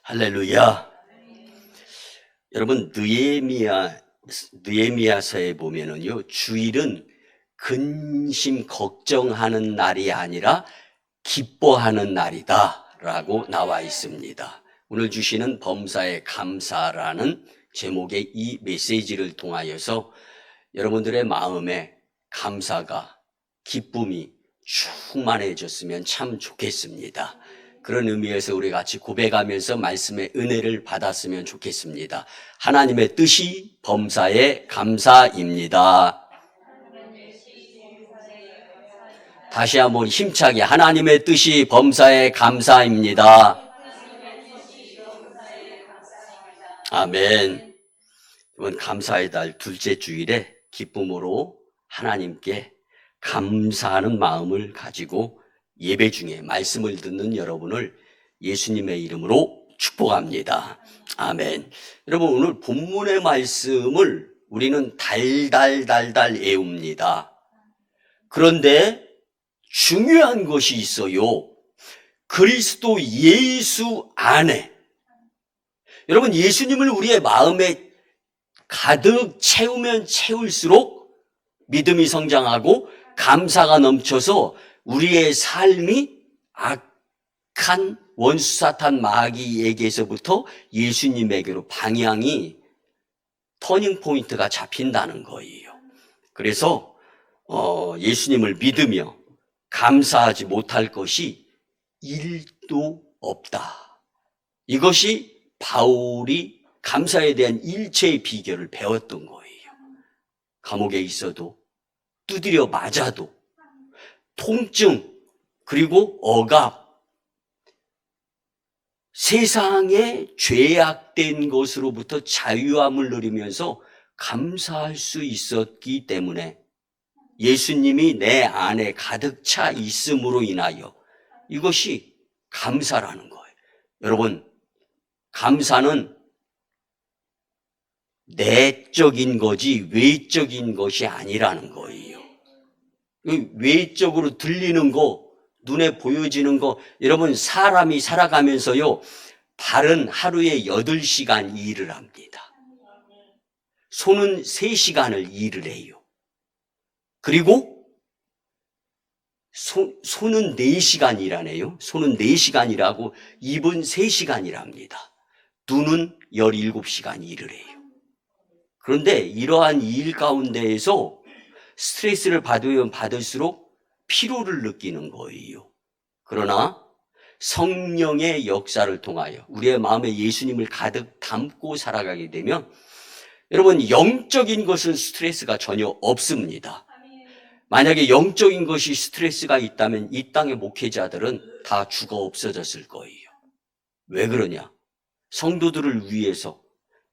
할렐루야. 여러분, 느헤미야서에 보면은요, 주일은 근심 걱정하는 날이 아니라 기뻐하는 날이다라고 나와 있습니다. 오늘 주시는 범사에 감사라는 제목의 이 메시지를 통하여서 여러분들의 마음에 감사가, 기쁨이 충만해졌으면 참 좋겠습니다. 그런 의미에서 우리 같이 고백하면서 말씀의 은혜를 받았으면 좋겠습니다. 하나님의 뜻이 범사에 감사입니다. 다시 한번 힘차게 하나님의 뜻이 범사에 감사입니다. 아멘. 이번 감사의 달 둘째 주일에 기쁨으로 하나님께 감사하는 마음을 가지고 예배 중에 말씀을 듣는 여러분을 예수님의 이름으로 축복합니다. 아멘. 여러분, 오늘 본문의 말씀을 우리는 달달달달 외웁니다. 그런데 중요한 것이 있어요. 그리스도 예수 안에, 여러분, 예수님을 우리의 마음에 가득 채우면 채울수록 믿음이 성장하고 감사가 넘쳐서 우리의 삶이 악한 원수 사탄 마귀에게서부터 예수님에게로 방향이 터닝 포인트가 잡힌다는 거예요. 그래서 예수님을 믿으며 감사하지 못할 것이 1도 없다. 이것이 바울이 감사에 대한 일체의 비결을 배웠던 거예요. 감옥에 있어도, 두드려 맞아도, 통증, 그리고 억압, 세상에 죄악된 것으로부터 자유함을 누리면서 감사할 수 있었기 때문에 예수님이 내 안에 가득 차 있음으로 인하여 이것이 감사라는 거예요. 여러분, 감사는 내적인 거지 외적인 것이 아니라는 거예요. 외적으로 들리는 거, 눈에 보여지는 거, 여러분, 사람이 살아가면서요, 발은 하루에 8시간 일을 합니다. 손은 3시간을 일을 해요. 그리고 손은 4시간 일하네요. 손은 4시간 일하고 입은 3시간 일합니다. 눈은 17시간 일을 해요. 그런데 이러한 일 가운데에서 스트레스를 받으면 받을수록 피로를 느끼는 거예요. 그러나 성령의 역사를 통하여 우리의 마음에 예수님을 가득 담고 살아가게 되면 여러분, 영적인 것은 스트레스가 전혀 없습니다. 만약에 영적인 것이 스트레스가 있다면 이 땅의 목회자들은 다 죽어 없어졌을 거예요. 왜 그러냐? 성도들을 위해서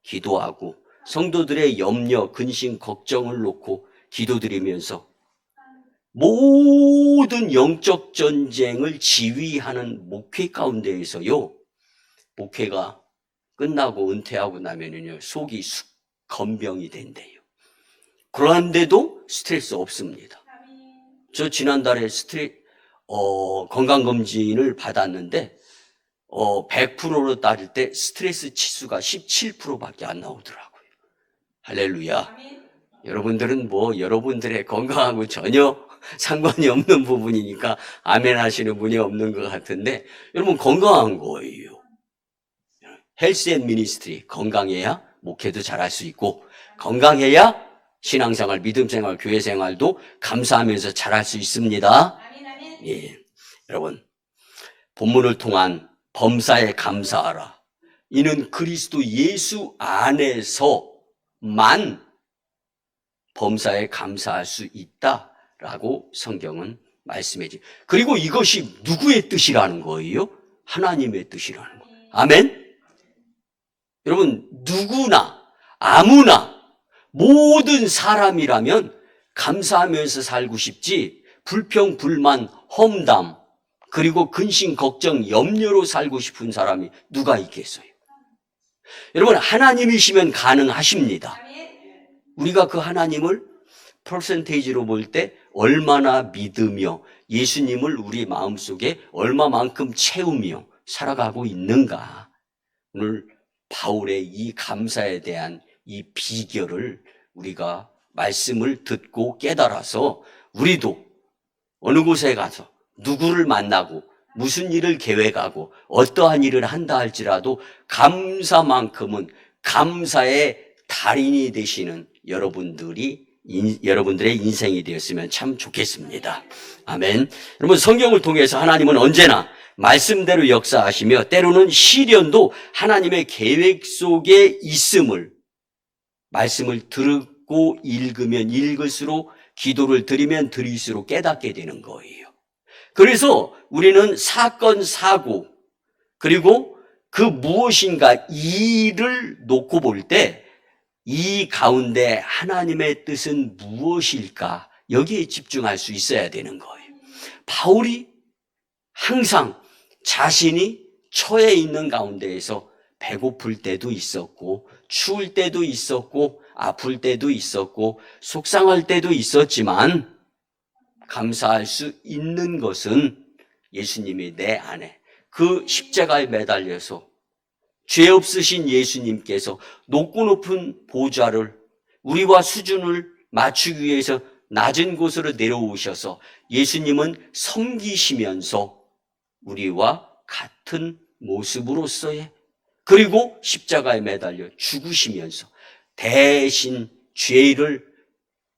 기도하고 성도들의 염려, 근심, 걱정을 놓고 기도드리면서 모든 영적 전쟁을 지휘하는 목회 가운데에서요, 목회가 끝나고 은퇴하고 나면은요, 속이 건병이 된대요. 그런데도 스트레스 없습니다. 저 지난달에 건강검진을 받았는데 100%로 따질 때 스트레스 치수가 17%밖에 안 나오더라고요. 할렐루야. 여러분들은 여러분들의 건강하고 전혀 상관이 없는 부분이니까 아멘 하시는 분이 없는 것 같은데, 여러분, 건강한 거예요. 헬스 앤 미니스트리, 건강해야 목회도 잘할 수 있고, 건강해야 신앙생활, 믿음생활, 교회생활도 감사하면서 잘할 수 있습니다. 예, 여러분, 본문을 통한 범사에 감사하라. 이는 그리스도 예수 안에서만 범사에 감사할 수 있다라고 성경은 말씀해 주죠. 그리고 이것이 누구의 뜻이라는 거예요? 하나님의 뜻이라는 거예요. 아멘? 여러분, 누구나, 아무나, 모든 사람이라면 감사하면서 살고 싶지, 불평, 불만, 험담, 그리고 근심, 걱정, 염려로 살고 싶은 사람이 누가 있겠어요? 여러분, 하나님이시면 가능하십니다. 우리가 그 하나님을 퍼센테이지로 볼 때 얼마나 믿으며 예수님을 우리 마음속에 얼마만큼 채우며 살아가고 있는가. 오늘 바울의 이 감사에 대한 이 비결을 우리가 말씀을 듣고 깨달아서 우리도 어느 곳에 가서 누구를 만나고 무슨 일을 계획하고 어떠한 일을 한다 할지라도 감사만큼은 감사의 달인이 되시는 여러분들의 인생이 되었으면 참 좋겠습니다. 아멘. 여러분, 성경을 통해서 하나님은 언제나 말씀대로 역사하시며 때로는 시련도 하나님의 계획 속에 있음을 말씀을 듣고 읽으면 읽을수록 기도를 드리면 드릴수록 깨닫게 되는 거예요. 그래서 우리는 사건, 사고 그리고 그 무엇인가 일을 놓고 볼 때 이 가운데 하나님의 뜻은 무엇일까? 여기에 집중할 수 있어야 되는 거예요. 바울이 항상 자신이 처해 있는 가운데에서 배고플 때도 있었고 추울 때도 있었고 아플 때도 있었고 속상할 때도 있었지만 감사할 수 있는 것은 예수님이 내 안에 그 십자가에 매달려서 죄 없으신 예수님께서 높고 높은 보좌를 우리와 수준을 맞추기 위해서 낮은 곳으로 내려오셔서 예수님은 섬기시면서 우리와 같은 모습으로서의 그리고 십자가에 매달려 죽으시면서 대신 죄를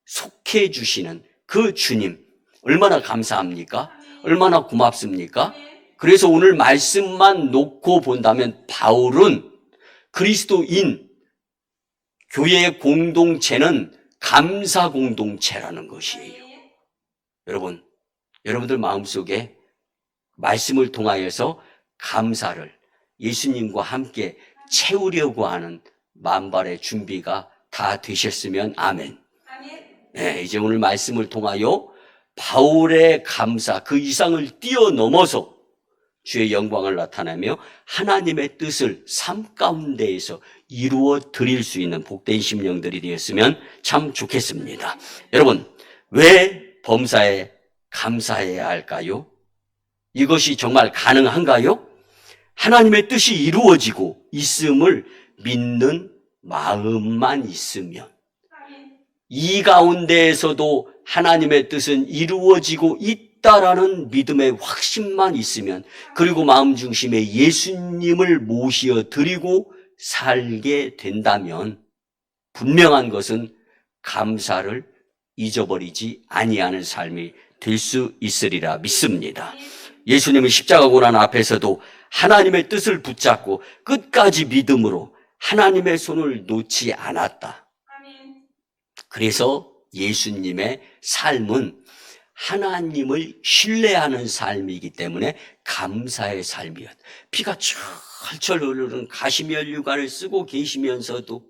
속해 주시는 그 주님 얼마나 감사합니까? 얼마나 고맙습니까? 그래서 오늘 말씀만 놓고 본다면 바울은 그리스도인 교회의 공동체는 감사 공동체라는 것이에요. 여러분들 마음속에 말씀을 통하여서 감사를 예수님과 함께 채우려고 하는 만발의 준비가 다 되셨으면 아멘. 네, 이제 오늘 말씀을 통하여 바울의 감사 그 이상을 뛰어넘어서 주의 영광을 나타내며 하나님의 뜻을 삶 가운데에서 이루어 드릴 수 있는 복된 심령들이 되었으면 참 좋겠습니다. 여러분, 왜 범사에 감사해야 할까요? 이것이 정말 가능한가요? 하나님의 뜻이 이루어지고 있음을 믿는 마음만 있으면 이 가운데에서도 하나님의 뜻은 이루어지고 있다라는 믿음의 확신만 있으면 그리고 마음 중심에 예수님을 모시어 드리고 살게 된다면 분명한 것은 감사를 잊어버리지 아니하는 삶이 될 수 있으리라 믿습니다. 예수님은 십자가 고난 앞에서도 하나님의 뜻을 붙잡고 끝까지 믿음으로 하나님의 손을 놓지 않았다. 그래서 예수님의 삶은 하나님을 신뢰하는 삶이기 때문에 감사의 삶이었다. 피가 철철 흐르는 가시면류관을 쓰고 계시면서도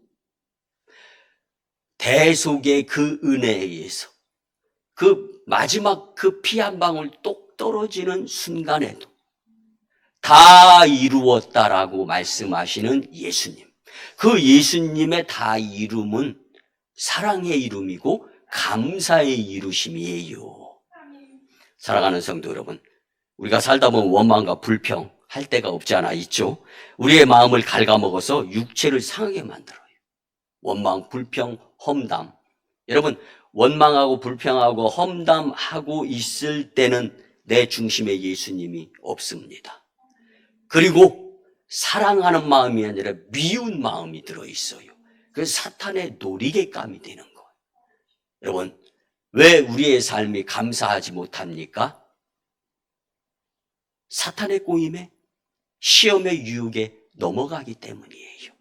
대속의 그 은혜에 의해서 그 마지막 그 피 한 방울 똑 떨어지는 순간에도 다 이루었다라고 말씀하시는 예수님. 그 예수님의 다 이룸은 사랑의 이름이고 감사의 이루심이에요. 사랑하는 성도 여러분, 우리가 살다 보면 원망과 불평 할 때가 없지 않아 있죠. 우리의 마음을 갉아먹어서 육체를 상하게 만들어요. 원망, 불평, 험담. 여러분, 원망하고 불평하고 험담하고 있을 때는 내 중심에 예수님이 없습니다. 그리고 사랑하는 마음이 아니라 미운 마음이 들어있어요. 그래서 사탄의 놀이개감이 되는 거예요. 여러분, 왜 우리의 삶이 감사하지 못합니까? 사탄의 꼬임에 시험의 유혹에 넘어가기 때문이에요.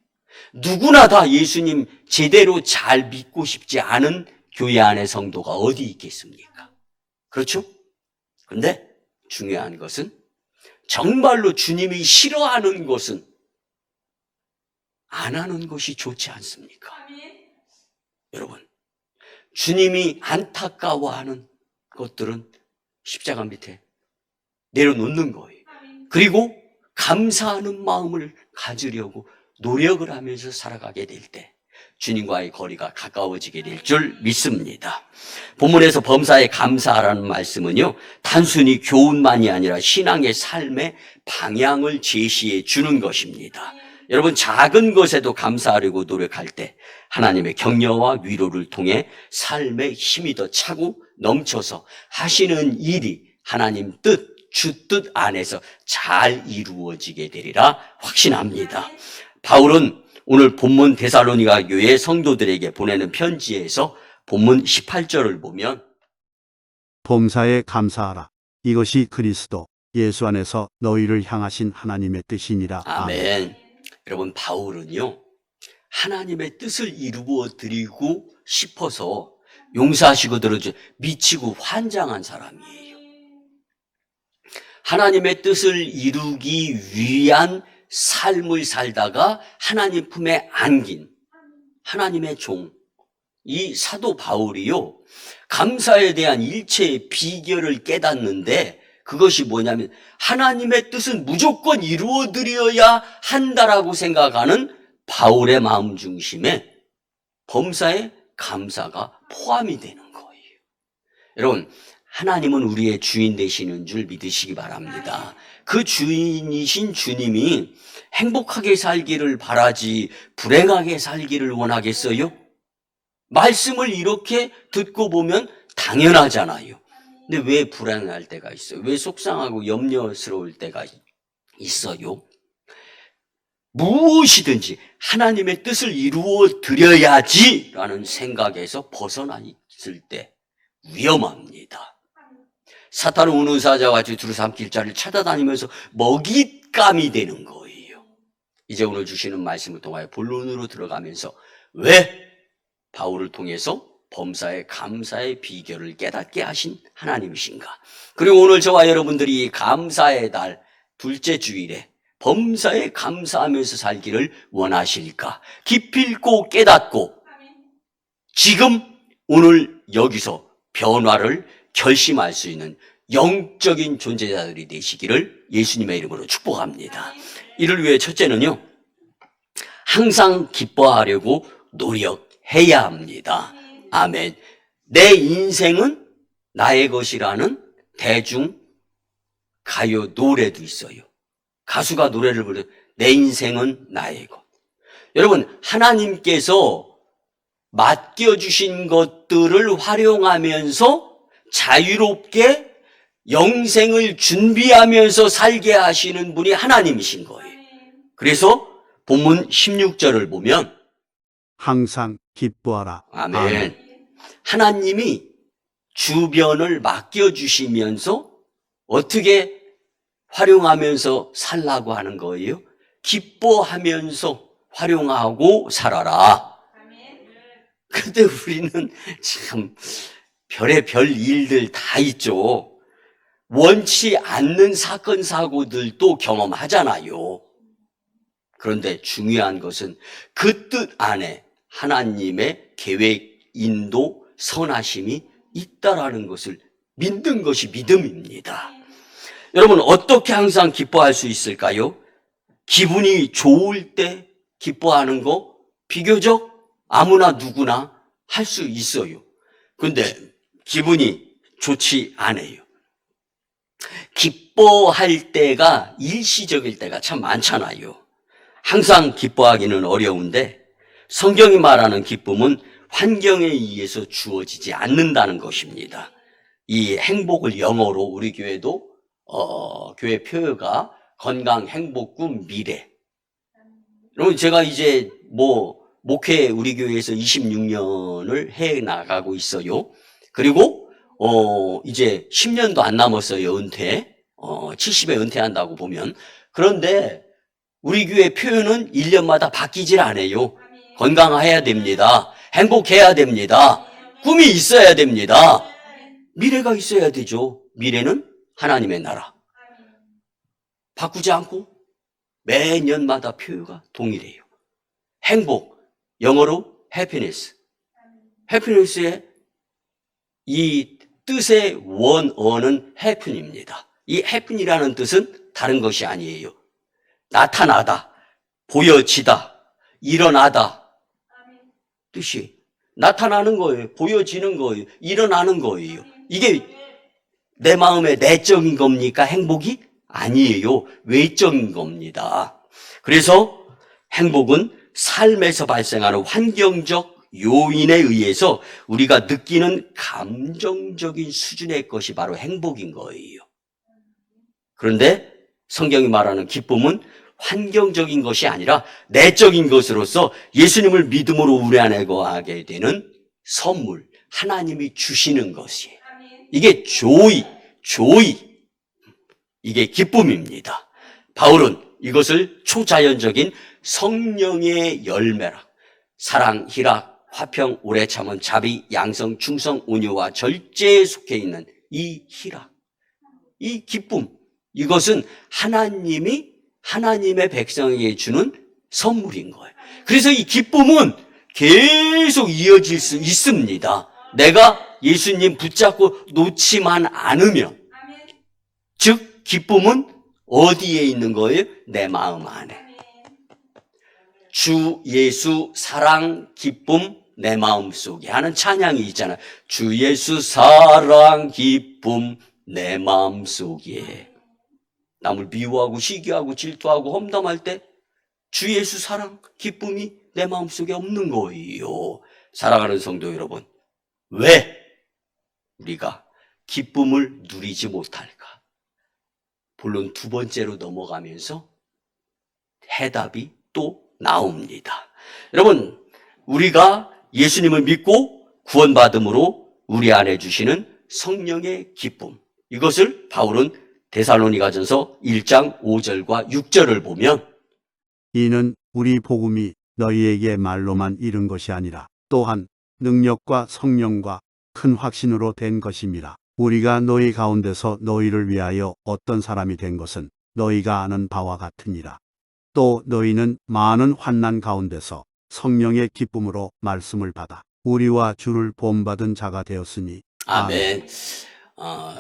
누구나 다 예수님 제대로 잘 믿고 싶지 않은 교회 안의 성도가 어디 있겠습니까? 그렇죠? 그런데 중요한 것은 정말로 주님이 싫어하는 것은 안 하는 것이 좋지 않습니까? 여러분, 주님이 안타까워하는 것들은 십자가 밑에 내려놓는 거예요. 그리고 감사하는 마음을 가지려고 노력을 하면서 살아가게 될 때 주님과의 거리가 가까워지게 될 줄 믿습니다. 본문에서 범사에 감사하라는 말씀은요, 단순히 교훈만이 아니라 신앙의 삶의 방향을 제시해 주는 것입니다. 여러분, 작은 것에도 감사하려고 노력할 때 하나님의 격려와 위로를 통해 삶의 힘이 더 차고 넘쳐서 하시는 일이 하나님 뜻, 주 뜻 안에서 잘 이루어지게 되리라 확신합니다. 바울은 오늘 본문 데살로니가 교회 성도들에게 보내는 편지에서 본문 18절을 보면 범사에 감사하라. 이것이 그리스도 예수 안에서 너희를 향하신 하나님의 뜻이니라. 아멘. 여러분, 바울은요, 하나님의 뜻을 이루어 드리고 싶어서 용서하시고 들어줘 미치고 환장한 사람이에요. 하나님의 뜻을 이루기 위한 삶을 살다가 하나님 품에 안긴 하나님의 종, 이 사도 바울이요, 감사에 대한 일체의 비결을 깨닫는데 그것이 뭐냐면 하나님의 뜻은 무조건 이루어드려야 한다라고 생각하는 바울의 마음 중심에 범사에 감사가 포함이 되는 거예요. 여러분, 하나님은 우리의 주인 되시는 줄 믿으시기 바랍니다. 그 주인이신 주님이 행복하게 살기를 바라지 불행하게 살기를 원하겠어요? 말씀을 이렇게 듣고 보면 당연하잖아요. 근데 왜 불안할 때가 있어요? 왜 속상하고 염려스러울 때가 있어요? 무엇이든지 하나님의 뜻을 이루어 드려야지 라는 생각에서 벗어나 있을 때 위험합니다. 사탄은 우는 사자와 같이 두루 삼킬 자를 찾아다니면서 먹잇감이 되는 거예요. 이제 오늘 주시는 말씀을 통하여 본론으로 들어가면서 왜 바울을 통해서 범사에 감사의 비결을 깨닫게 하신 하나님이신가? 그리고 오늘 저와 여러분들이 감사의 달 둘째 주일에 범사에 감사하면서 살기를 원하실까? 깊이있고 깨닫고 지금 오늘 여기서 변화를 결심할 수 있는 영적인 존재자들이 되시기를 예수님의 이름으로 축복합니다. 이를 위해 첫째는요, 항상 기뻐하려고 노력해야 합니다. 아멘. 내 인생은 나의 것이라는 대중 가요 노래도 있어요. 가수가 노래를 부르는 내 인생은 나의 것. 여러분, 하나님께서 맡겨주신 것들을 활용하면서 자유롭게 영생을 준비하면서 살게 하시는 분이 하나님이신 거예요. 그래서 본문 16절을 보면 항상 기뻐하라. 아멘. 하나님이 주변을 맡겨주시면서 어떻게 활용하면서 살라고 하는 거예요? 기뻐하면서 활용하고 살아라. 근데 우리는 참 별의별 일들 다 있죠. 원치 않는 사건, 사고들도 경험하잖아요. 그런데 중요한 것은 그 뜻 안에 하나님의 계획, 인도, 선하심이 있다라는 것을 믿는 것이 믿음입니다. 여러분, 어떻게 항상 기뻐할 수 있을까요? 기분이 좋을 때 기뻐하는 거 비교적 아무나 누구나 할 수 있어요. 근데 기분이 좋지 않아요. 기뻐할 때가 일시적일 때가 참 많잖아요. 항상 기뻐하기는 어려운데 성경이 말하는 기쁨은 환경에 의해서 주어지지 않는다는 것입니다. 이 행복을 영어로 우리 교회도 교회 표어가 건강, 행복, 꿈, 미래. 여러분, 제가 이제 목회 우리 교회에서 26년을 해 나가고 있어요. 그리고 이제 10년도 안 남았어요, 은퇴. 70에 은퇴한다고 보면. 그런데 우리 교회 표현은 1년마다 바뀌질 않아요. 건강해야 됩니다. 행복해야 됩니다. 꿈이 있어야 됩니다. 미래가 있어야 되죠. 미래는 하나님의 나라. 바꾸지 않고 매년마다 표현가 동일해요. 행복, 영어로 happiness. happiness의 이 뜻의 원어는 happen입니다. 이 happen이라는 뜻은 다른 것이 아니에요. 나타나다, 보여지다, 일어나다 뜻이 나타나는 거예요. 보여지는 거예요. 일어나는 거예요. 이게 내 마음의 내적인 겁니까? 행복이? 아니에요. 외적인 겁니다. 그래서 행복은 삶에서 발생하는 환경적 요인에 의해서 우리가 느끼는 감정적인 수준의 것이 바로 행복인 거예요. 그런데 성경이 말하는 기쁨은 환경적인 것이 아니라 내적인 것으로서 예수님을 믿음으로 우리 안에 거하게 되는 선물, 하나님이 주시는 것이에요. 이게 조이, 이게 기쁨입니다. 바울은 이것을 초자연적인 성령의 열매라. 사랑, 희락, 화평, 오래 참음, 자비, 양성, 충성, 온유와 절제에 속해 있는 이 희락, 이 기쁨, 이것은 하나님의 백성에게 주는 선물인 거예요. 그래서 이 기쁨은 계속 이어질 수 있습니다. 내가 예수님 붙잡고 놓지만 않으면. 즉, 기쁨은 어디에 있는 거예요? 내 마음 안에. 주 예수 사랑 기쁨 내 마음 속에 하는 찬양이 있잖아요. 주 예수 사랑 기쁨 내 마음 속에. 남을 미워하고 시기하고 질투하고 험담할 때 주 예수 사랑 기쁨이 내 마음 속에 없는 거예요. 사랑하는 성도 여러분, 왜 우리가 기쁨을 누리지 못할까? 본론 두 번째로 넘어가면서 해답이 또 나옵니다. 여러분, 우리가 예수님을 믿고 구원받음으로 우리 안에 주시는 성령의 기쁨, 이것을 바울은 데살로니가전서 1장 5절과 6절을 보면 이는 우리 복음이 너희에게 말로만 이른 것이 아니라 또한 능력과 성령과 큰 확신으로 된 것임이라. 우리가 너희 가운데서 너희를 위하여 어떤 사람이 된 것은 너희가 아는 바와 같으니라. 또 너희는 많은 환난 가운데서 성령의 기쁨으로 말씀을 받아 우리와 주를 본받은 자가 되었으니. 아멘.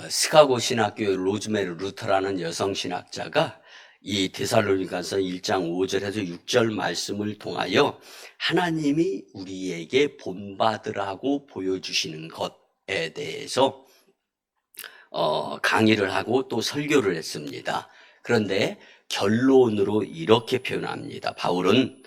시카고 신학교의 로즈메리 루터라는 여성 신학자가 이 데살로니가서 1장 5절에서 6절 말씀을 통하여 하나님이 우리에게 본받으라고 보여주시는 것에 대해서 강의를 하고 또 설교를 했습니다. 그런데 결론으로 이렇게 표현합니다. 바울은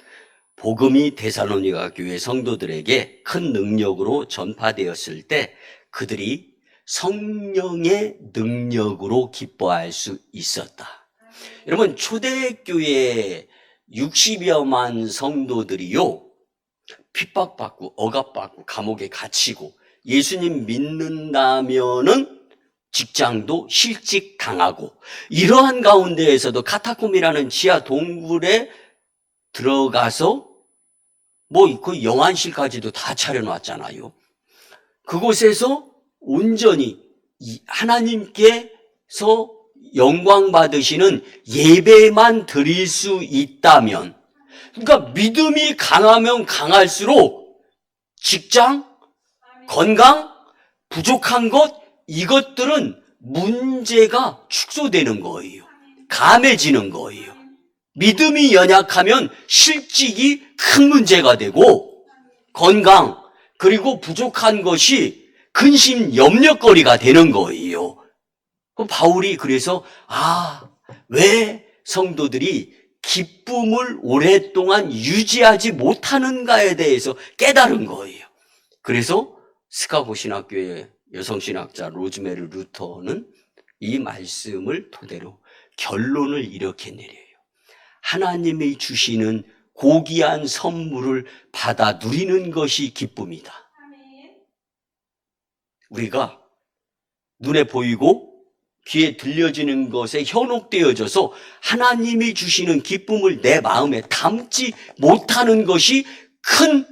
복음이 데살로니가 교회 성도들에게 큰 능력으로 전파되었을 때 그들이 성령의 능력으로 기뻐할 수 있었다. 여러분, 초대교회 60여만 성도들이요, 핍박받고 억압받고 감옥에 갇히고 예수님 믿는다면은 직장도 실직 당하고 이러한 가운데에서도 카타콤이라는 지하 동굴에 들어가서 그 영안실까지도 다 차려놨잖아요. 그곳에서 온전히 하나님께서 영광 받으시는 예배만 드릴 수 있다면, 그러니까 믿음이 강하면 강할수록 직장, 건강, 부족한 것, 이것들은 문제가 축소되는 거예요. 감해지는 거예요. 믿음이 연약하면 실직이 큰 문제가 되고, 건강, 그리고 부족한 것이 근심 염려거리가 되는 거예요. 바울이 그래서 왜 성도들이 기쁨을 오랫동안 유지하지 못하는가에 대해서 깨달은 거예요. 그래서 시카고 신학교의 여성신학자 로즈메리 루터는 이 말씀을 토대로 결론을 이렇게 내려요. 하나님이 주시는 고귀한 선물을 받아 누리는 것이 기쁨이다. 우리가 눈에 보이고 귀에 들려지는 것에 현혹되어져서 하나님이 주시는 기쁨을 내 마음에 담지 못하는 것이 큰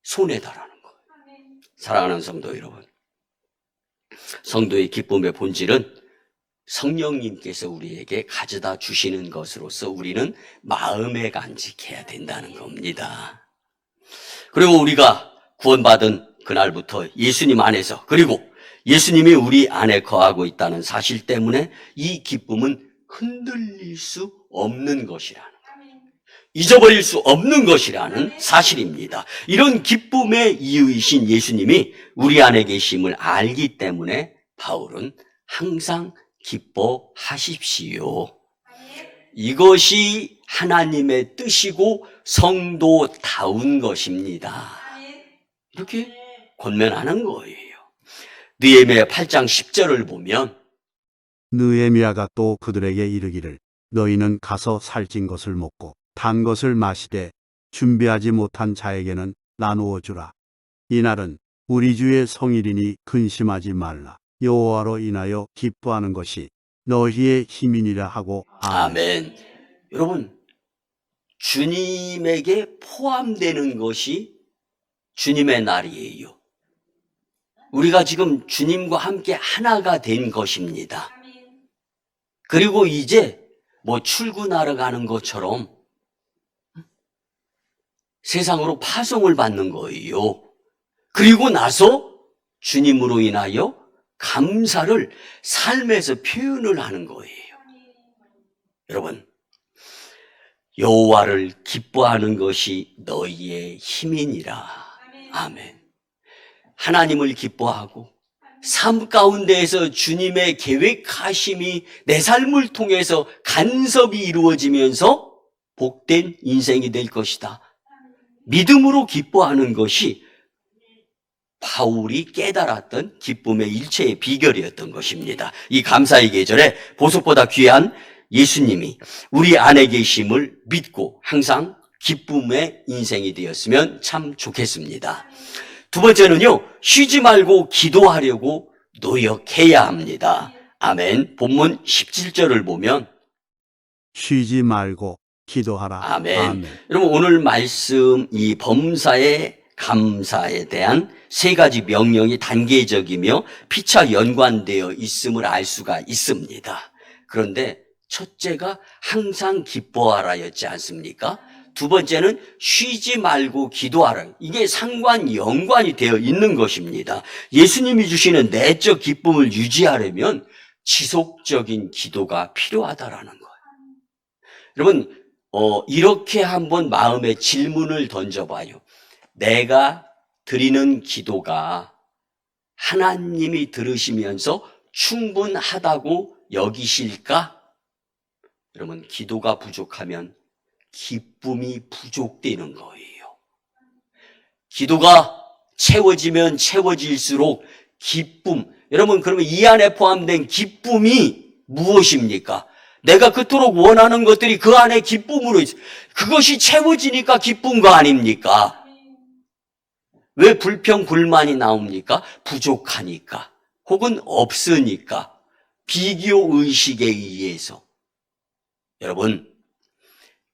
손해다라는 거예요. 사랑하는 성도 여러분, 성도의 기쁨의 본질은 성령님께서 우리에게 가져다 주시는 것으로서 우리는 마음에 간직해야 된다는 겁니다. 그리고 우리가 구원받은 그날부터 예수님 안에서, 그리고 예수님이 우리 안에 거하고 있다는 사실 때문에 이 기쁨은 흔들릴 수 없는 것이라는, 잊어버릴 수 없는 것이라는 사실입니다. 이런 기쁨의 이유이신 예수님이 우리 안에 계심을 알기 때문에 바울은 항상 기뻐하십시오. 이것이 하나님의 뜻이고 성도다운 것입니다. 이렇게 권면하는 거예요. 느헤미야 8장 10절을 보면 느헤미야가 또 그들에게 이르기를 너희는 가서 살찐 것을 먹고 단 것을 마시되 준비하지 못한 자에게는 나누어 주라. 이날은 우리 주의 성일이니 근심하지 말라. 여호와로 인하여 기뻐하는 것이 너희의 힘이니라 하고. 아멘. 여러분, 주님에게 포함되는 것이 주님의 날이에요. 우리가 지금 주님과 함께 하나가 된 것입니다. 그리고 이제 뭐 출근하러 가는 것처럼 세상으로 파송을 받는 거예요. 그리고 나서 주님으로 인하여 감사를 삶에서 표현을 하는 거예요. 여러분, 여호와를 기뻐하는 것이 너희의 힘이니라. 아멘. 하나님을 기뻐하고 삶 가운데에서 주님의 계획하심이 내 삶을 통해서 간섭이 이루어지면서 복된 인생이 될 것이다. 믿음으로 기뻐하는 것이 바울이 깨달았던 기쁨의 일체의 비결이었던 것입니다. 이 감사의 계절에 보석보다 귀한 예수님이 우리 안에 계심을 믿고 항상 기쁨의 인생이 되었으면 참 좋겠습니다. 두 번째는요, 쉬지 말고 기도하려고 노력해야 합니다. 아멘. 본문 17절을 보면 쉬지 말고 기도하라. 아멘. 아멘. 여러분, 오늘 말씀 이 범사의 감사에 대한 세 가지 명령이 단계적이며 피차 연관되어 있음을 알 수가 있습니다. 그런데 첫째가 항상 기뻐하라였지 않습니까? 두 번째는 쉬지 말고 기도하라. 이게 상관 연관이 되어 있는 것입니다. 예수님이 주시는 내적 기쁨을 유지하려면 지속적인 기도가 필요하다라는 거예요. 여러분, 이렇게 한번 마음에 질문을 던져봐요. 내가 드리는 기도가 하나님이 들으시면서 충분하다고 여기실까? 여러분, 기도가 부족하면 기쁨이 부족되는 거예요. 기도가 채워지면 채워질수록 기쁨, 여러분, 그러면 이 안에 포함된 기쁨이 무엇입니까? 내가 그토록 원하는 것들이 그 안에 기쁨으로 있어요. 그것이 채워지니까 기쁜 거 아닙니까? 왜 불평, 불만이 나옵니까? 부족하니까, 혹은 없으니까, 비교 의식에 의해서. 여러분,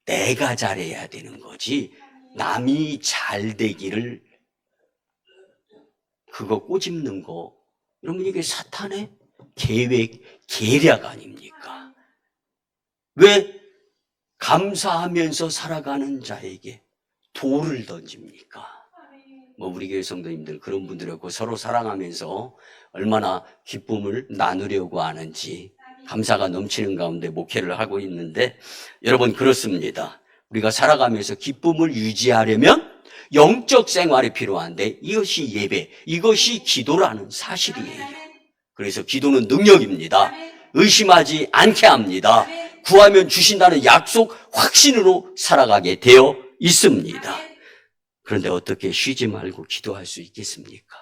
내가 잘해야 되는 거지 남이 잘 되기를 그거 꼬집는 거, 여러분, 이게 사탄의 계획, 계략 아닙니까? 왜 감사하면서 살아가는 자에게 돌을 던집니까? 뭐 우리 교회 성도님들 그런 분들이었고 서로 사랑하면서 얼마나 기쁨을 나누려고 하는지 감사가 넘치는 가운데 목회를 하고 있는데, 여러분, 그렇습니다. 우리가 살아가면서 기쁨을 유지하려면 영적 생활이 필요한데 이것이 예배, 이것이 기도라는 사실이에요. 그래서 기도는 능력입니다. 의심하지 않게 합니다. 구하면 주신다는 약속, 확신으로 살아가게 되어 있습니다. 그런데 어떻게 쉬지 말고 기도할 수 있겠습니까?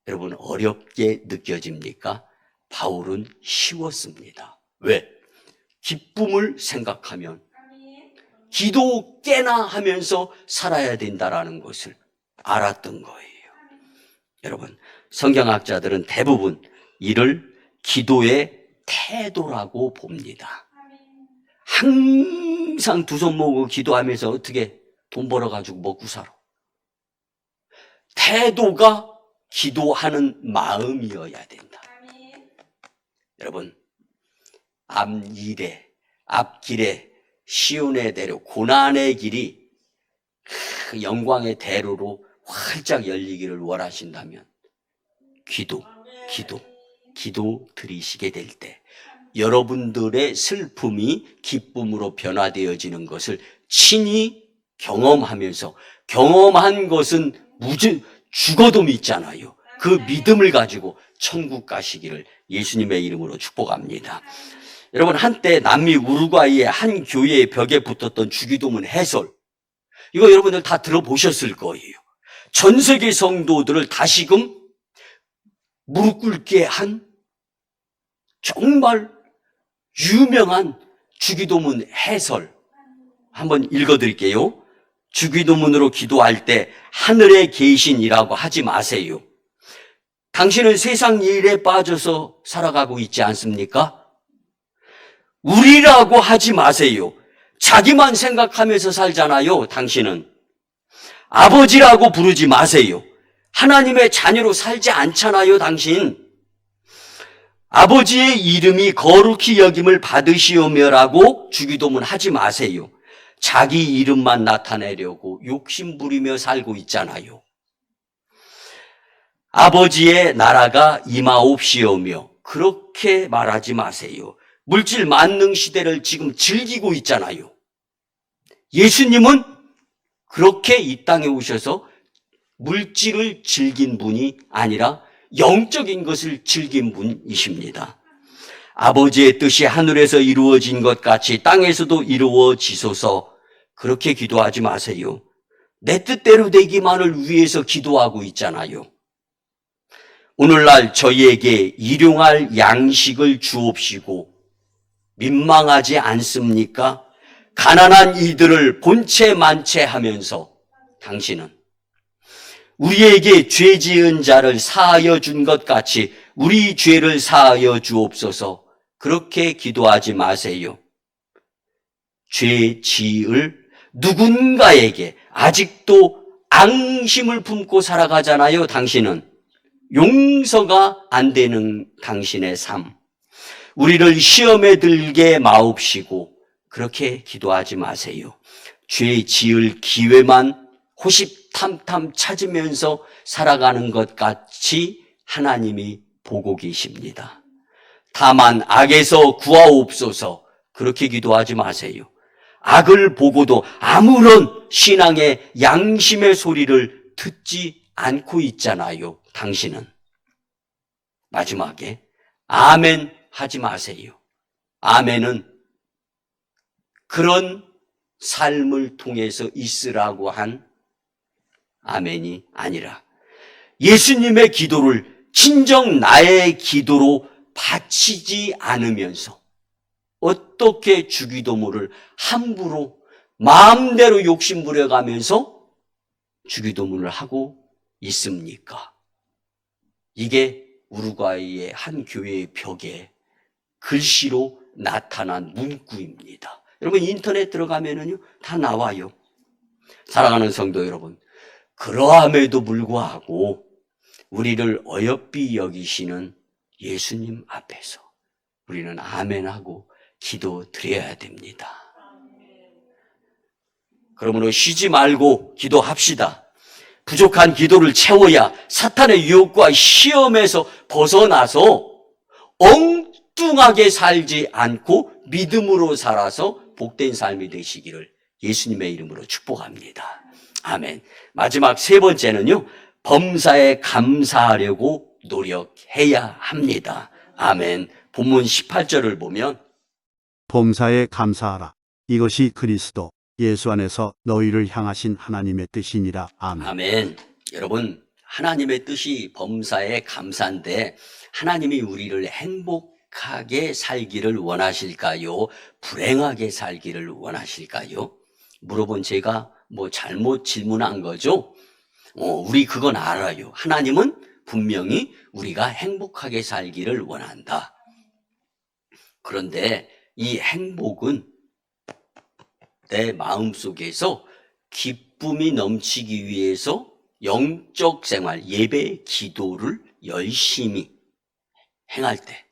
여러분, 어렵게 느껴집니까? 바울은 쉬웠습니다. 왜? 기쁨을 생각하면 기도 깨나 하면서 살아야 된다라는 것을 알았던 거예요. 여러분, 성경학자들은 대부분 이를 기도의 태도라고 봅니다. 항상 두 손 모으고 기도하면서 어떻게 돈 벌어가지고 먹고 살아. 태도가 기도하는 마음이어야 된다. 여러분, 앞길에 시온의 대로, 고난의 길이 그 영광의 대로로 활짝 열리기를 원하신다면 기도 드리시게 될 때 여러분들의 슬픔이 기쁨으로 변화되어지는 것을 친히 경험하면서, 경험한 것은 죽어도 믿잖아요. 그 믿음을 가지고 천국 가시기를 예수님의 이름으로 축복합니다. 여러분, 한때 남미 우루과이의 한 교회의 벽에 붙었던 주기도문 해설, 이거 여러분들 다 들어보셨을 거예요. 전 세계 성도들을 다시금 무릎 꿇게 한 정말 유명한 주기도문 해설 한번 읽어드릴게요. 주기도문으로 기도할 때 하늘에 계신이라고 하지 마세요. 당신은 세상 일에 빠져서 살아가고 있지 않습니까? 우리라고 하지 마세요. 자기만 생각하면서 살잖아요, 당신은. 아버지라고 부르지 마세요. 하나님의 자녀로 살지 않잖아요, 당신. 아버지의 이름이 거룩히 여김을 받으시오며라고 주기도문 하지 마세요. 자기 이름만 나타내려고 욕심 부리며 살고 있잖아요. 아버지의 나라가 임하옵시오며 그렇게 말하지 마세요. 물질 만능 시대를 지금 즐기고 있잖아요. 예수님은 그렇게 이 땅에 오셔서 물질을 즐긴 분이 아니라 영적인 것을 즐긴 분이십니다. 아버지의 뜻이 하늘에서 이루어진 것 같이 땅에서도 이루어지소서. 그렇게 기도하지 마세요. 내 뜻대로 되기만을 위해서 기도하고 있잖아요. 오늘날 저희에게 일용할 양식을 주옵시고 민망하지 않습니까? 가난한 이들을 본체 만체하면서 당신은 우리에게 죄 지은 자를 사하여 준 것 같이 우리 죄를 사하여 주옵소서. 그렇게 기도하지 마세요. 죄 지을 누군가에게 아직도 앙심을 품고 살아가잖아요, 당신은. 용서가 안 되는 당신의 삶. 우리를 시험에 들게 마옵시고 그렇게 기도하지 마세요. 죄 지을 기회만 호시탐탐 찾으면서 살아가는 것 같이 하나님이 보고 계십니다. 다만 악에서 구하옵소서. 그렇게 기도하지 마세요. 악을 보고도 아무런 신앙의 양심의 소리를 듣지 않고 있잖아요, 당신은. 마지막에 아멘 하지 마세요. 아멘은 그런 삶을 통해서 있으라고 한 아멘이 아니라 예수님의 기도를 진정 나의 기도로 바치지 않으면서 어떻게 주기도문을 함부로 마음대로 욕심 부려가면서 주기도문을 하고 있습니까? 이게 우루과이의 한 교회의 벽에 글씨로 나타난 문구입니다. 여러분 인터넷 들어가면은요 다 나와요. 사랑하는 성도 여러분, 그러함에도 불구하고 우리를 어여삐 여기시는 예수님 앞에서 우리는 아멘하고 기도 드려야 됩니다. 그러므로 쉬지 말고 기도합시다. 부족한 기도를 채워야 사탄의 유혹과 시험에서 벗어나서 엉뚱하게 살지 않고 믿음으로 살아서 복된 삶이 되시기를 예수님의 이름으로 축복합니다. 아멘. 마지막 세 번째는요, 범사에 감사하려고 노력해야 합니다. 아멘. 본문 18절을 보면 범사에 감사하라. 이것이 그리스도 예수 안에서 너희를 향하신 하나님의 뜻이니라. 아멘. 아멘. 여러분, 하나님의 뜻이 범사에 감사인데 하나님이 우리를 행복하게 살기를 원하실까요? 불행하게 살기를 원하실까요? 물어본 제가 잘못 질문한 거죠? 우리 그건 알아요. 하나님은 분명히 우리가 행복하게 살기를 원한다. 그런데 이 행복은 내 마음속에서 기쁨이 넘치기 위해서 영적 생활, 예배, 기도를 열심히 행할 때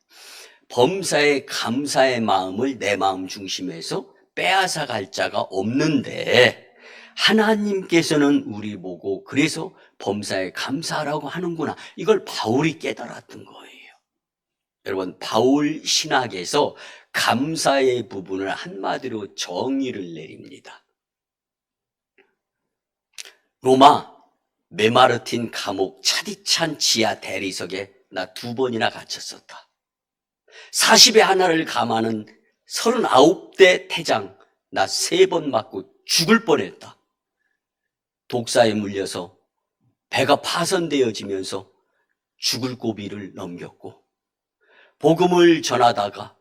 범사에 감사의 마음을 내 마음 중심에서 빼앗아 갈 자가 없는데 하나님께서는 우리 보고 그래서 범사에 감사하라고 하는구나. 이걸 바울이 깨달았던 거예요. 여러분, 바울 신학에서 감사의 부분을 한마디로 정의를 내립니다. 로마 메마르틴 감옥 차디찬 지하 대리석에 나 2번이나 갇혔었다. 40에 하나를 감하는 39대 태장, 나 3번 맞고 죽을 뻔했다. 독사에 물려서 배가 파손되어지면서 죽을 고비를 넘겼고, 복음을 전하다가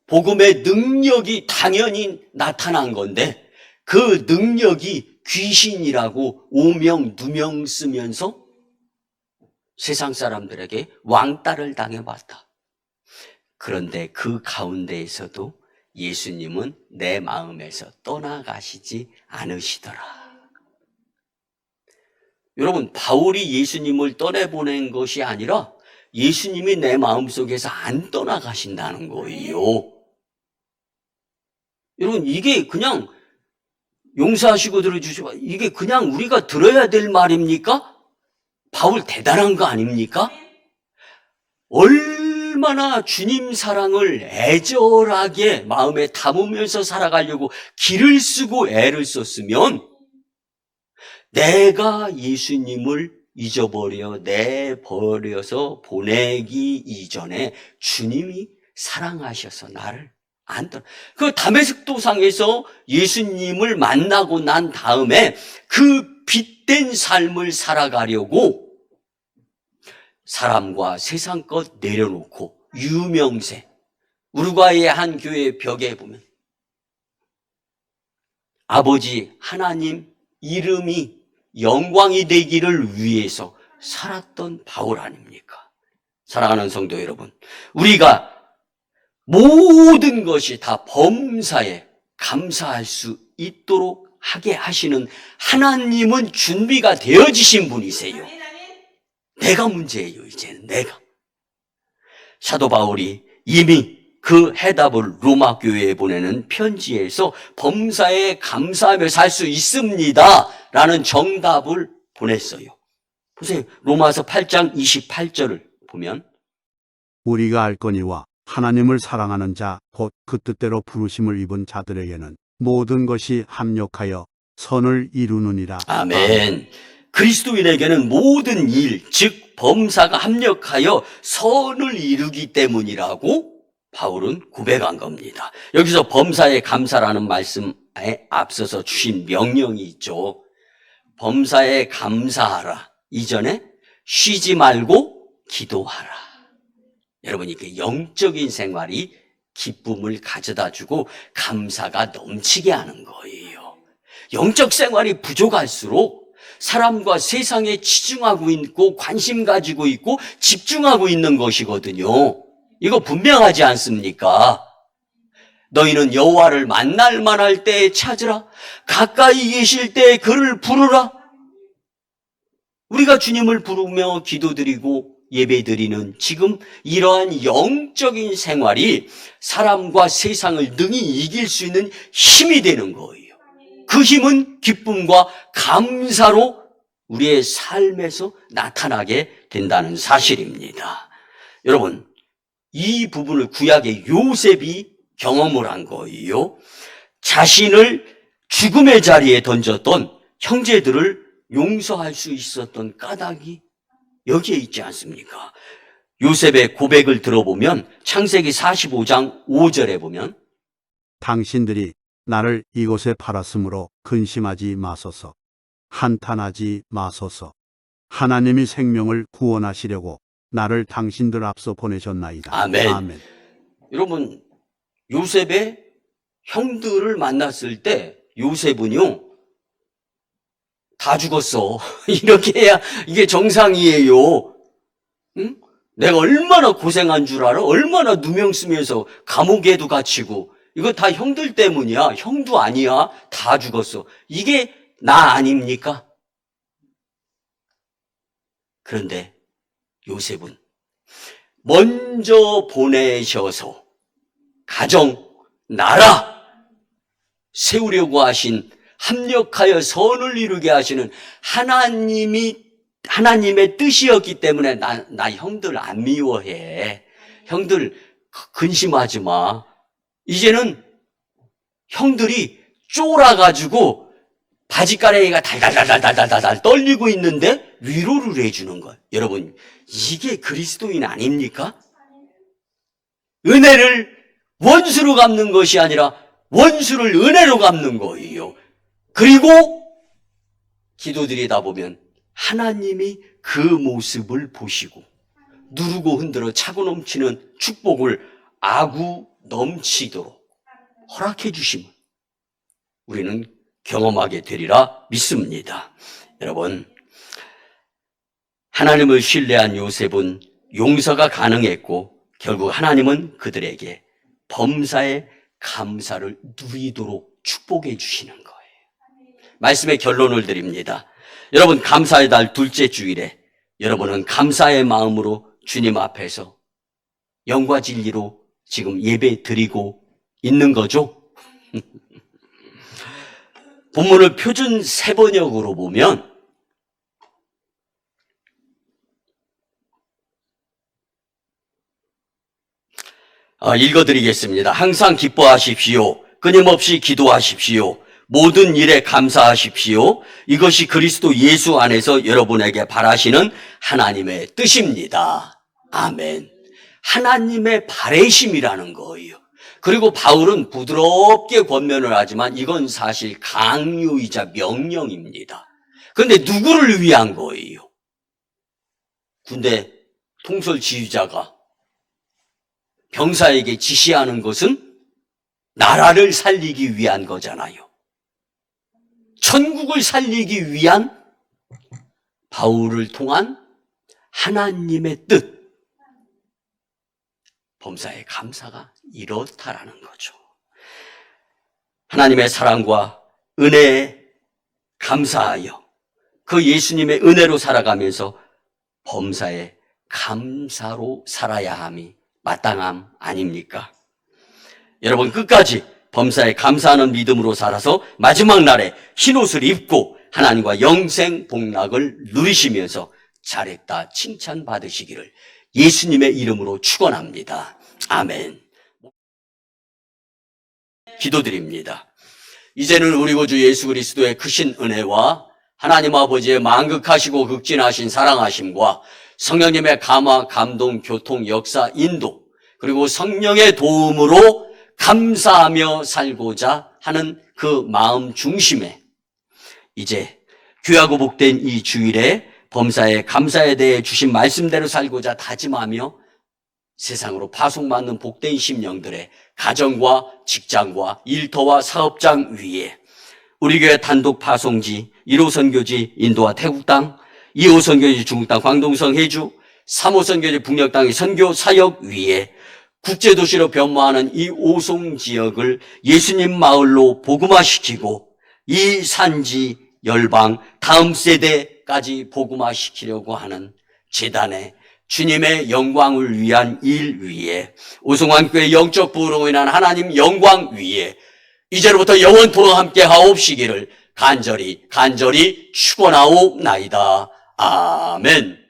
복음의 능력이 당연히 나타난 건데 그 능력이 귀신이라고 오명 누명 쓰면서 세상 사람들에게 왕따를 당해봤다. 그런데 그 가운데에서도 예수님은 내 마음에서 떠나가시지 않으시더라. 여러분, 바울이 예수님을 떠내보낸 것이 아니라 예수님이 내 마음속에서 안 떠나가신다는 거예요. 여러분, 이게 그냥 용서하시고 들어주시고 이게 그냥 우리가 들어야 될 말입니까? 바울 대단한 거 아닙니까? 얼마나 주님 사랑을 애절하게 마음에 담으면서 살아가려고 길을 쓰고 애를 썼으면 내가 예수님을 잊어버려 내버려서 보내기 이전에 주님이 사랑하셔서 나를 안 떠나. 그 다메섹도상에서 예수님을 만나고 난 다음에 그 빛된 삶을 살아가려고 사람과 세상 것 내려놓고 유명세, 우루과이의 한 교회 벽에 보면 아버지 하나님 이름이 영광이 되기를 위해서 살았던 바울 아닙니까? 사랑하는 성도 여러분, 우리가 모든 것이 다 범사에 감사할 수 있도록 하게 하시는 하나님은 준비가 되어지신 분이세요. 내가 문제예요. 이제는 내가. 사도 바울이 이미 그 해답을 로마 교회에 보내는 편지에서 범사에 감사하며 살 수 있습니다 라는 정답을 보냈어요. 보세요. 로마서 8장 28절을 보면 우리가 알거니와 하나님을 사랑하는 자 곧 그 뜻대로 부르심을 입은 자들에게는 모든 것이 합력하여 선을 이루느니라. 아멘. 그리스도인에게는 모든 일, 즉 범사가 합력하여 선을 이루기 때문이라고 바울은 고백한 겁니다. 여기서 범사에 감사라는 말씀에 앞서서 주신 명령이 있죠. 범사에 감사하라. 이전에 쉬지 말고 기도하라. 여러분, 이게 영적인 생활이 기쁨을 가져다 주고 감사가 넘치게 하는 거예요. 영적 생활이 부족할수록 사람과 세상에 치중하고 있고 관심 가지고 있고 집중하고 있는 것이거든요. 이거 분명하지 않습니까? 너희는 여호와를 만날 만할 때에 찾으라. 가까이 계실 때에 그를 부르라. 우리가 주님을 부르며 기도드리고 예배드리는 지금 이러한 영적인 생활이 사람과 세상을 능히 이길 수 있는 힘이 되는 거예요. 그 힘은 기쁨과 감사로 우리의 삶에서 나타나게 된다는 사실입니다. 여러분, 이 부분을 구약의 요셉이 경험을 한 거예요. 자신을 죽음의 자리에 던졌던 형제들을 용서할 수 있었던 까닭이 여기에 있지 않습니까? 요셉의 고백을 들어보면 창세기 45장 5절에 보면 당신들이 나를 이곳에 팔았으므로 근심하지 마소서. 한탄하지 마소서. 하나님이 생명을 구원하시려고 나를 당신들 앞서 보내셨나이다. 아멘. 아멘. 여러분, 요셉의 형들을 만났을 때 요셉은요, 다 죽었어. 이렇게 해야 이게 정상이에요. 응? 내가 얼마나 고생한 줄 알아? 얼마나 누명 쓰면서 감옥에도 갇히고 이거 다 형들 때문이야. 형도 아니야. 다 죽었어. 이게 나 아닙니까? 그런데 요셉은 먼저 보내셔서 가정, 나라 세우려고 하신 합력하여 선을 이루게 하시는 하나님의 뜻이었기 때문에 나 형들 안 미워해. 형들 근심하지 마. 이제는 형들이 쫄아가지고 바지가랑이가 달달달달달달달 떨리고 있는데 위로를 해주는 거예요. 여러분, 이게 그리스도인 아닙니까? 은혜를 원수로 갚는 것이 아니라 원수를 은혜로 갚는 거예요. 그리고 기도드리다 보면 하나님이 그 모습을 보시고 누르고 흔들어 차고 넘치는 축복을 아구 넘치도록 허락해 주심을 우리는 경험하게 되리라 믿습니다. 여러분, 하나님을 신뢰한 요셉은 용서가 가능했고 결국 하나님은 그들에게 범사의 감사를 누리도록 축복해 주시는 거예요. 말씀의 결론을 드립니다. 여러분, 감사의 달 둘째 주일에 여러분은 감사의 마음으로 주님 앞에서 영과 진리로 지금 예배 드리고 있는 거죠? 본문을 표준 세번역으로 보면 읽어드리겠습니다. 항상 기뻐하십시오. 끊임없이 기도하십시오. 모든 일에 감사하십시오. 이것이 그리스도 예수 안에서 여러분에게 바라시는 하나님의 뜻입니다. 아멘. 하나님의 바라심이라는 거예요. 그리고 바울은 부드럽게 권면을 하지만 이건 사실 강요이자 명령입니다. 그런데 누구를 위한 거예요? 군대 통솔 지휘자가 병사에게 지시하는 것은 나라를 살리기 위한 거잖아요. 천국을 살리기 위한 바울을 통한 하나님의 뜻. 범사의 감사가 이렇다라는 거죠. 하나님의 사랑과 은혜에 감사하여 그 예수님의 은혜로 살아가면서 범사의 감사로 살아야 함이 마땅함 아닙니까? 여러분, 끝까지 범사에 감사하는 믿음으로 살아서 마지막 날에 흰옷을 입고 하나님과 영생 복락을 누리시면서 잘했다 칭찬받으시기를 예수님의 이름으로 축원합니다. 아멘. 기도드립니다. 이제는 우리 구주 예수 그리스도의 크신 은혜와 하나님 아버지의 만극하시고 극진하신 사랑하심과 성령님의 감화, 감동, 교통, 역사, 인도, 그리고 성령의 도움으로 감사하며 살고자 하는 그 마음 중심에 이제 귀하고 복된 이 주일에 범사의 감사에 대해 주신 말씀대로 살고자 다짐하며 세상으로 파송받는 복된 심령들의 가정과 직장과 일터와 사업장 위에 우리 교회 단독 파송지 1호 선교지 인도와 태국 땅, 2호 선교지 중국 땅 광동성 해주, 3호 선교지 북녘 땅의 선교 사역 위에 국제도시로 변모하는 이 오송 지역을 예수님 마을로 복음화시키고 이 산지 열방 다음 세대까지 복음화시키려고 하는 재단의 주님의 영광을 위한 일 위에 오송환교회 영적 부흥으로 인한 하나님 영광 위에 이제로부터 영원토록 함께 하옵시기를 간절히 축원하옵나이다. 아멘.